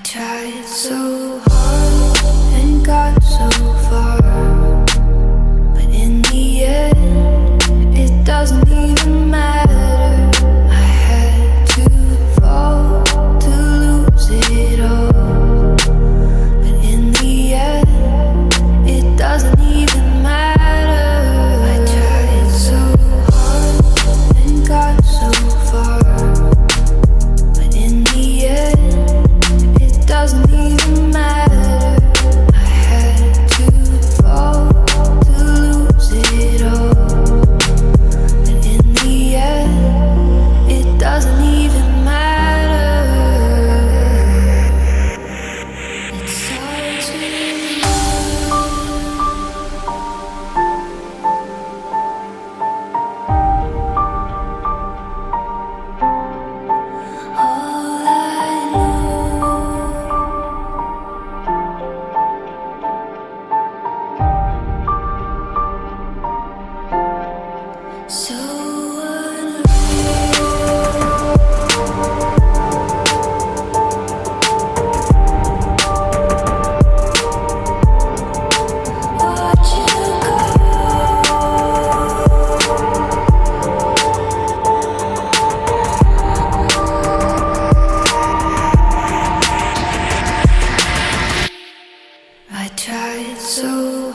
tried so hard and got so far, but in the end, it doesn't even matter. I had to fall to lose it all, but in the end, it doesn't even matter. I tried so hard and got so far, but in the end, it doesn't even matter. I had to fall to lose it all, but in the end, it doesn't even matter. It starts with you. All I know, so unreal. Watch you go. I tried so